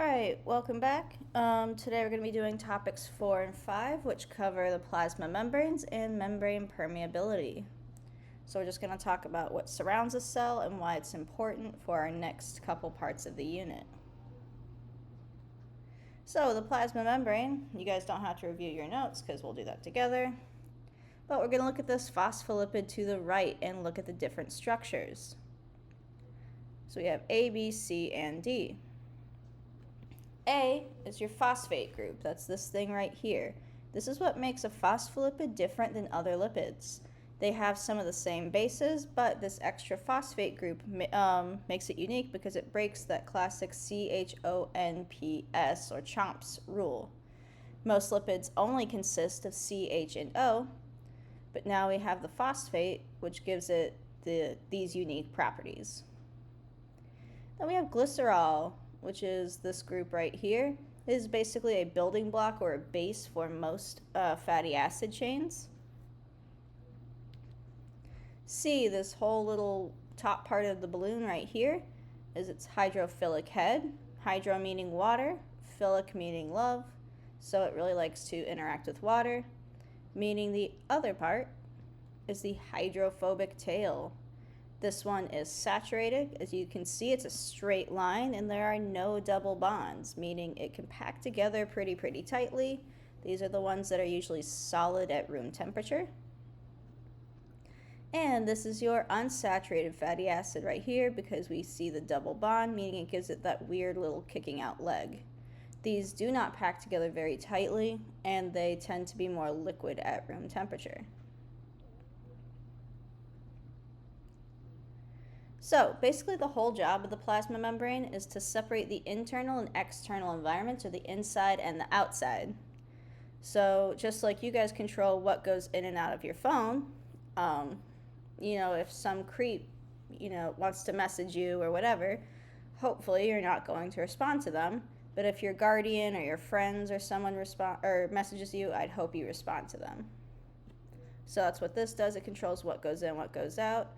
Alright, welcome back. Today we're going to be doing topics 4 and 5, which cover the plasma membranes and membrane permeability. So we're just going to talk about what surrounds a cell and why it's important for our next couple parts of the unit. So the plasma membrane, you guys don't have to review your notes because we'll do that together. But we're going to look at this phospholipid to the right and look at the different structures. So we have A, B, C, and D. A is your phosphate group. That's this thing right here. This is what makes a phospholipid different than other lipids. They have some of the same bases, but this extra phosphate group makes it unique because it breaks that classic CHONPS or CHOMPS rule. Most lipids only consist of CH and O, but now we have the phosphate, which gives it these unique properties. Then we have glycerol, which is this group right here. It is basically a building block or a base for most fatty acid chains. C, this whole little top part of the balloon right here, is its hydrophilic head. Hydro meaning water, philic meaning love, so it really likes to interact with water. Meaning the other part is the hydrophobic tail. This one is saturated. As you can see, it's a straight line and there are no double bonds, meaning it can pack together pretty tightly. These are the ones that are usually solid at room temperature. And this is your unsaturated fatty acid right here because we see the double bond, meaning it gives it that weird little kicking out leg. These do not pack together very tightly and they tend to be more liquid at room temperature. So basically the whole job of the plasma membrane is to separate the internal and external environments, or the inside and the outside. So just like you guys control what goes in and out of your phone, if some creep, wants to message you or whatever, hopefully you're not going to respond to them. But if your guardian or your friends or someone messages you, I'd hope you respond to them. So that's what this does. It controls what goes in, what goes out.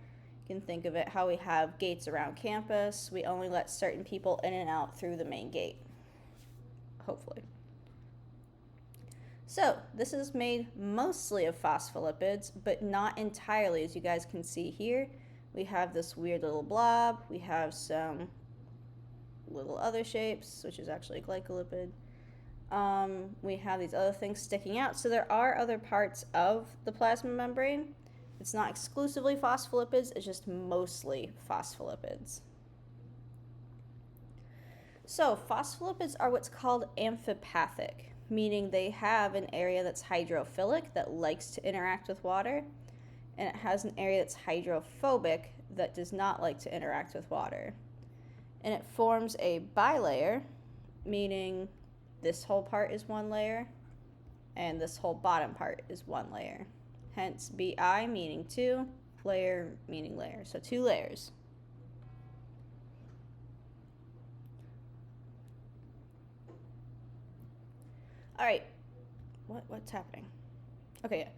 You can think of it how we have gates around campus. We only let certain people in and out through the main gate, hopefully. So this is made mostly of phospholipids, but not entirely. As you guys can see here, we have this weird little blob. We have some little other shapes, which is actually a glycolipid. We have these other things sticking out. So there are other parts of the plasma membrane. It's not exclusively phospholipids, it's just mostly phospholipids. So phospholipids are what's called amphipathic, meaning they have an area that's hydrophilic that likes to interact with water, and it has an area that's hydrophobic that does not like to interact with water. And it forms a bilayer, meaning this whole part is one layer and this whole bottom part is one layer. Hence BI meaning two, layer meaning layer. So two layers. All right, what's happening? Okay, yeah.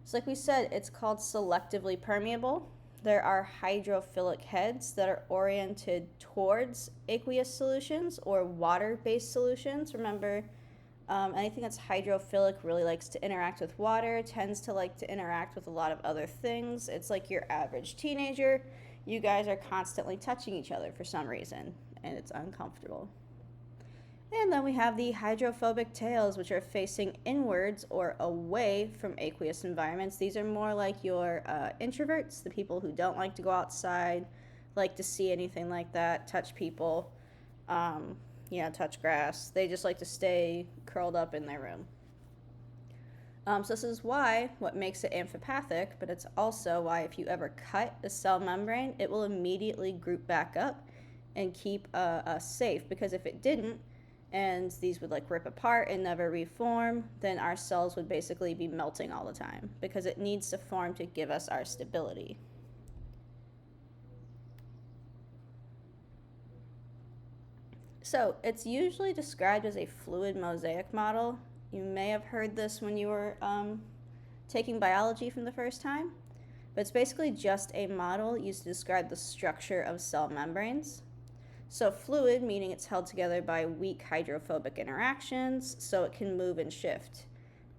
So like we said, it's called selectively permeable. There are hydrophilic heads that are oriented towards aqueous solutions or water-based solutions. Remember, anything that's hydrophilic really likes to interact with water, tends to like to interact with a lot of other things. It's like your average teenager. You guys are constantly touching each other for some reason, and it's uncomfortable. And then we have the hydrophobic tails, which are facing inwards or away from aqueous environments. These are more like your introverts, the people who don't like to go outside, like to see anything like that, touch people, touch grass. They just like to stay curled up in their room. So this is what makes it amphipathic, but it's also why if you ever cut a cell membrane, it will immediately group back up and keep us safe, because if it didn't, and these would like rip apart and never reform, then our cells would basically be melting all the time because it needs to form to give us our stability. So it's usually described as a fluid mosaic model. You may have heard this when you were taking biology from the first time, but it's basically just a model used to describe the structure of cell membranes. So fluid, meaning it's held together by weak hydrophobic interactions, so it can move and shift.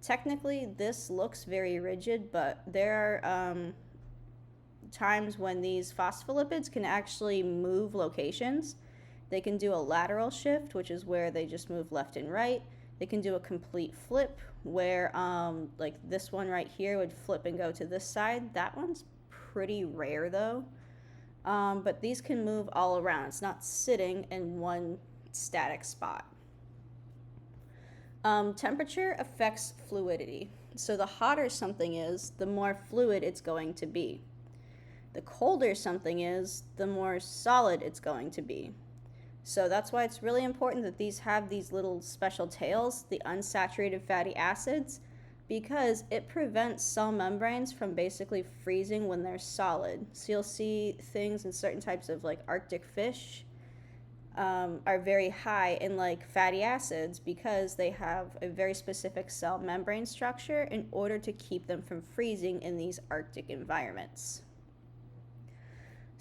Technically, this looks very rigid, but there are times when these phospholipids can actually move locations. They can do a lateral shift, which is where they just move left and right. They can do a complete flip, where like this one right here would flip and go to this side. That one's pretty rare though. But these can move all around. It's not sitting in one static spot. Temperature affects fluidity. So the hotter something is, the more fluid it's going to be. The colder something is, the more solid it's going to be. So that's why it's really important that these have these little special tails, the unsaturated fatty acids, because it prevents cell membranes from basically freezing when they're solid. So you'll see things in certain types of like Arctic fish are very high in like fatty acids because they have a very specific cell membrane structure in order to keep them from freezing in these Arctic environments.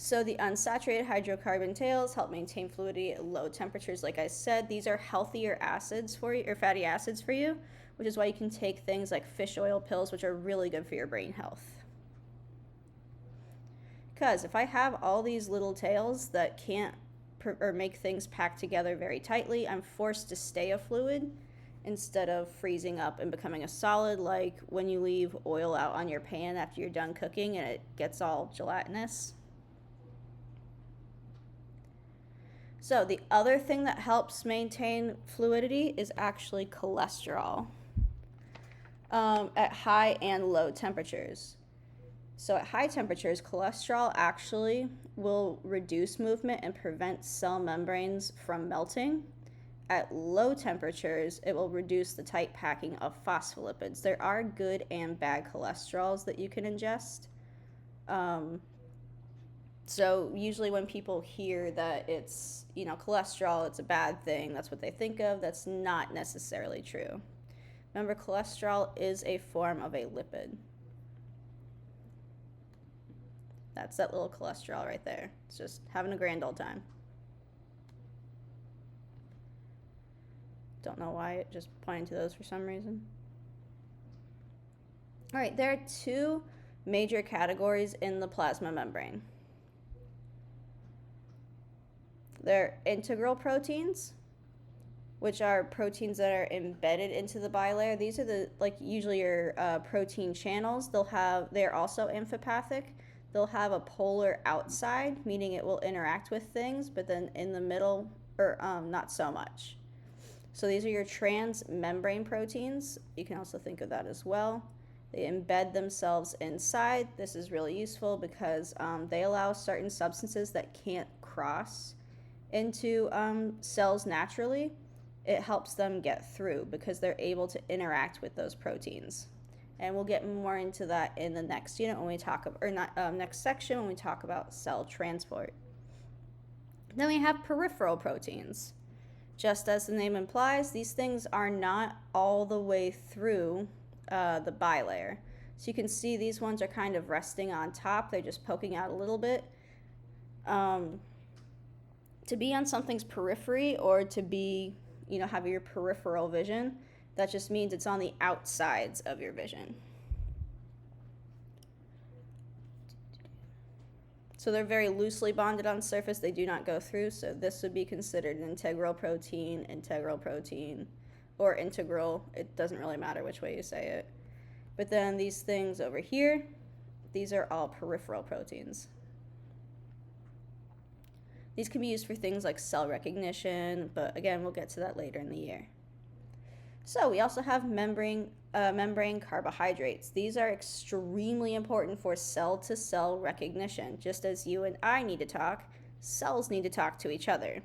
So the unsaturated hydrocarbon tails help maintain fluidity at low temperatures. Like I said, these are healthier acids for you, or fatty acids for you, which is why you can take things like fish oil pills, which are really good for your brain health. Because if I have all these little tails that can't or make things pack together very tightly, I'm forced to stay a fluid instead of freezing up and becoming a solid, like when you leave oil out on your pan after you're done cooking and it gets all gelatinous. So the other thing that helps maintain fluidity is actually cholesterol at high and low temperatures. So at high temperatures, cholesterol actually will reduce movement and prevent cell membranes from melting. At low temperatures, it will reduce the tight packing of phospholipids. There are good and bad cholesterols that you can ingest. So usually when people hear that it's, cholesterol, it's a bad thing, that's what they think of. That's not necessarily true. Remember, cholesterol is a form of a lipid. That's that little cholesterol right there. It's just having a grand old time. Don't know why it just pointed to those for some reason. All right, there are two major categories in the plasma membrane. They're integral proteins, which are proteins that are embedded into the bilayer. These are usually your protein channels. They're also amphipathic. They'll have a polar outside, meaning it will interact with things, but then in the middle, not so much. So these are your transmembrane proteins. You can also think of that as well. They embed themselves inside. This is really useful because they allow certain substances that can't cross into cells naturally. It helps them get through because they're able to interact with those proteins. And we'll get more into that in the next unit when we talk next section when we talk about cell transport. Then we have peripheral proteins. Just as the name implies, these things are not all the way through the bilayer. So you can see these ones are kind of resting on top. They're just poking out a little bit. To be on something's periphery or to be, have your peripheral vision, that just means it's on the outsides of your vision. So they're very loosely bonded on the surface. They do not go through. So this would be considered an integral protein, or integral. It doesn't really matter which way you say it. But then these things over here, these are all peripheral proteins. These can be used for things like cell recognition, but again, we'll get to that later in the year. So we also have membrane carbohydrates. These are extremely important for cell-to-cell recognition. Just as you and I need to talk, cells need to talk to each other.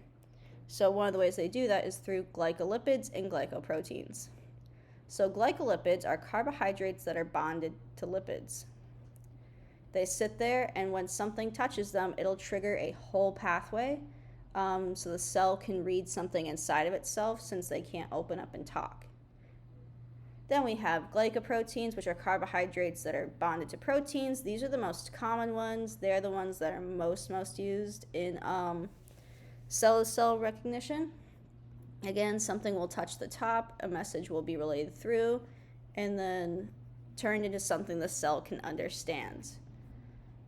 So one of the ways they do that is through glycolipids and glycoproteins. So glycolipids are carbohydrates that are bonded to lipids. They sit there, and when something touches them, it'll trigger a whole pathway. So the cell can read something inside of itself since they can't open up and talk. Then we have glycoproteins, which are carbohydrates that are bonded to proteins. These are the most common ones. They're the ones that are most used in Cell-to-cell recognition. Again, something will touch the top, a message will be relayed through, and then turned into something the cell can understand.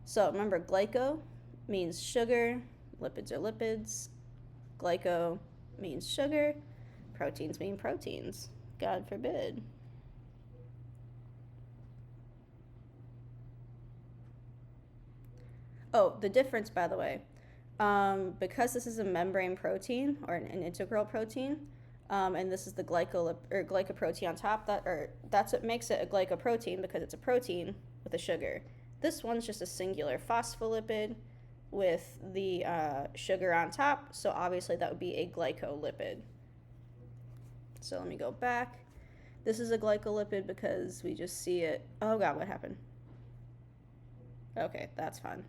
So remember, glyco means sugar, lipids are lipids, glyco means sugar, proteins mean proteins. God forbid. Oh, the difference, by the way, because this is a membrane protein or an integral protein, and this is the glycoprotein on top, that's what makes it a glycoprotein, because it's a protein with a sugar. This one's just a singular phospholipid with the sugar on top, so obviously that would be a glycolipid. So let me go back. This is a glycolipid because we just see it. Oh God, what happened? Okay, that's fine.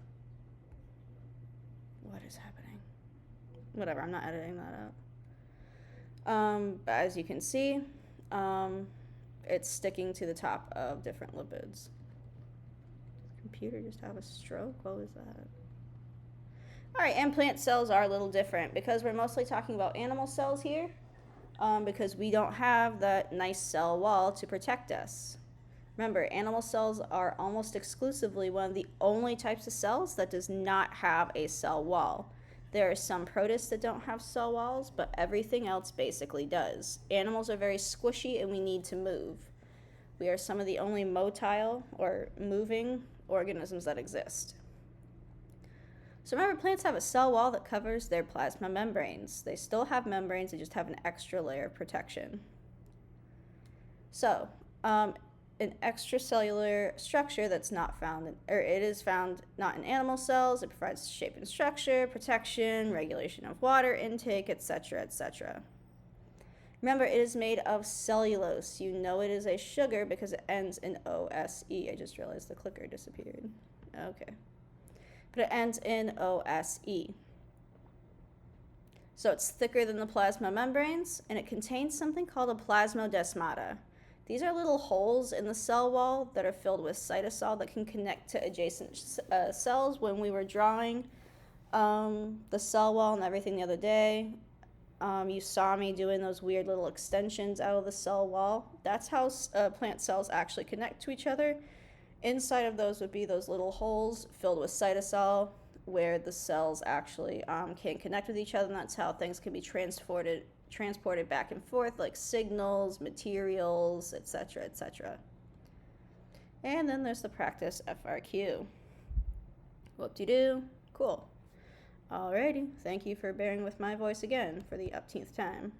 What is happening? Whatever, I'm not editing that out. But as you can see, it's sticking to the top of different lipids. Did the computer just have a stroke? What was that? All right, and plant cells are a little different because we're mostly talking about animal cells here, because we don't have that nice cell wall to protect us. Remember, animal cells are almost exclusively one of the only types of cells that does not have a cell wall. There are some protists that don't have cell walls, but everything else basically does. Animals are very squishy and we need to move. We are some of the only motile or moving organisms that exist. So remember, plants have a cell wall that covers their plasma membranes. They still have membranes, they just have an extra layer of protection. So, an extracellular structure that's not found, it is found not in animal cells. It provides shape and structure, protection, regulation of water intake, etc., etc. Remember, it is made of cellulose. You know it is a sugar because it ends in OSE. I just realized the clicker disappeared. Okay. But it ends in OSE. So it's thicker than the plasma membranes, and it contains something called a plasmodesmata. These are little holes in the cell wall that are filled with cytosol that can connect to adjacent cells. When we were drawing the cell wall and everything the other day, you saw me doing those weird little extensions out of the cell wall. That's how plant cells actually connect to each other. Inside of those would be those little holes filled with cytosol where the cells actually can connect with each other, and that's how things can be transported back and forth, like signals, materials, etc., etc. And then there's the practice FRQ. Whoop-de-doo. Cool. Alrighty, thank you for bearing with my voice again for the upteenth time.